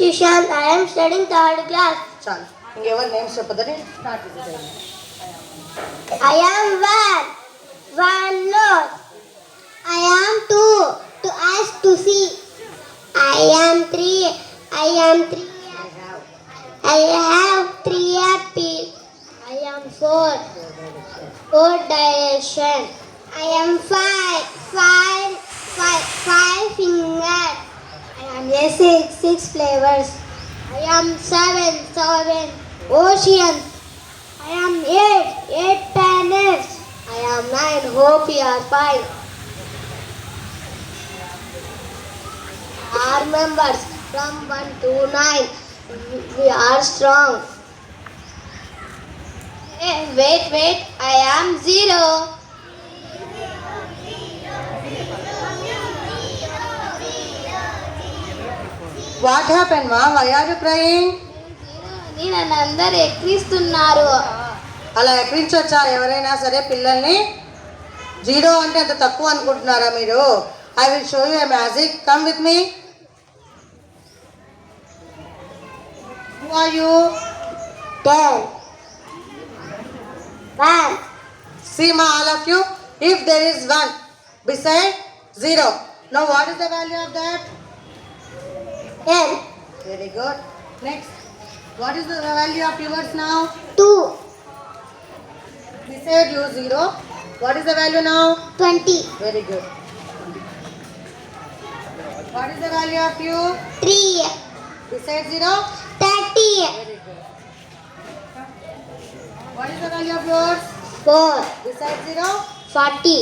tuition. I am studying third class. చాలు ఇంకెవరు names చెప్పదని start చేసేయండి. I am one nose. I am two eyes to see. I am three. I have three apples. I am four direction. I am five fingers. I am six flavors. I am seven oceans. I am eight planets. I am nine. Hope you are fine. Our members from 1 to 9. We are strong. Hey, wait. I am 0. What happen మా why are you crying? నన్ను అందరు ఎక్కిస్తున్నారు. అలా ఎక్కించొచ్చా ఎవరైనా సరే పిల్లల్ని? Zero అంటే అంత తక్కువ అనుకుంటున్నారా మీరు? I will show you a magic. Come with me. Who are you? 10 1 See ma, all of you, if there is 1 beside 0, now what is the value of that? 10 Very good. Next, what is the value of yours now? 2 Beside you 0, what is the value now? 20 Very good. What is the value of you? 3 Beside 0? 30 Very good. What is the value of yours? 4 Beside 0? 40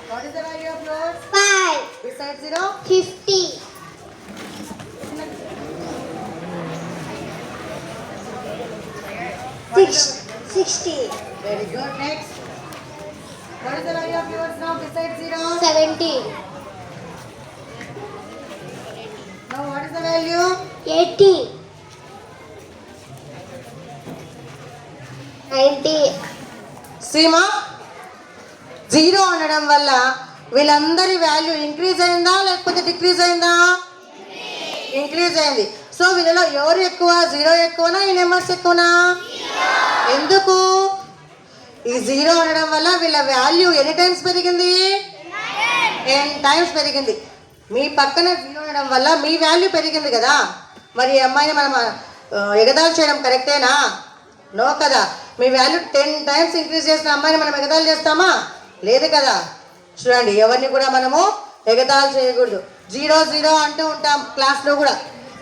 What is the value of yours? 5 Beside 0? 50 60 Very good. Next. What is the value of yours now beside 0? 70 Now what is the value? 80 90 Seema, 0 అనడం వల్ల వీళ్ళందరి value increase అయిందా లేకపోతే decrease అయిందా? Increase అయింది. So వీళ్ళలో ఎవరు ఎక్కువ? 0 ఎక్కువనా ఈ నెంబర్స్ ఎక్కువనా? ఎందుకు? ఈ 0 అనడం వల్ల వీళ్ళ వాల్యూ ఎన్ని టైమ్స్ పెరిగింది? 10 టైమ్స్ పెరిగింది. మీ పక్కన 0 అనడం వల్ల మీ వాల్యూ పెరిగింది కదా. మరి ఈ అమ్మాయిని మనం ఎగతాళి చేయడం కరెక్టేనా? నో కదా. మీ వాల్యూ 10 టైమ్స్ ఇంక్రీజ్ చేసిన అమ్మాయిని మనం ఎగతాళి చేస్తామా? లేదు కదా. చూడండి, ఎవరిని కూడా మనము ఎగతాళి చేయకూడదు. 0 అంటూ ఉంటాం క్లాస్లో కూడా.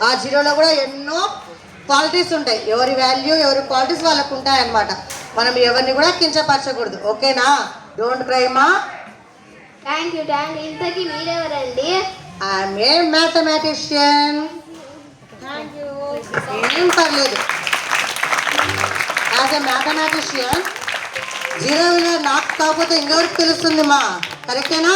ఆ 0లో కూడా ఎన్నో క్వాలిటీస్ ఉంటాయి. ఎవరి వాల్యూ ఎవరి క్వాలిటీస్ వాళ్ళకు ఉంటాయన్నమాట. మనం ఎవరిని కూడా కించపరచకూడదు. ఓకేనా? డోంట్ క్రై మా. Thank you. ఇంతకీ మీరెవరండి? I'm a mathematician. Thank you. ఏం పర్లేదు. యాజ్ ఎ మ్యాథమెటిషియన్ 0 విలువ నాకు కాకపోతే ఇంకెవరికి తెలుస్తుంది మా? కరెక్టేనా?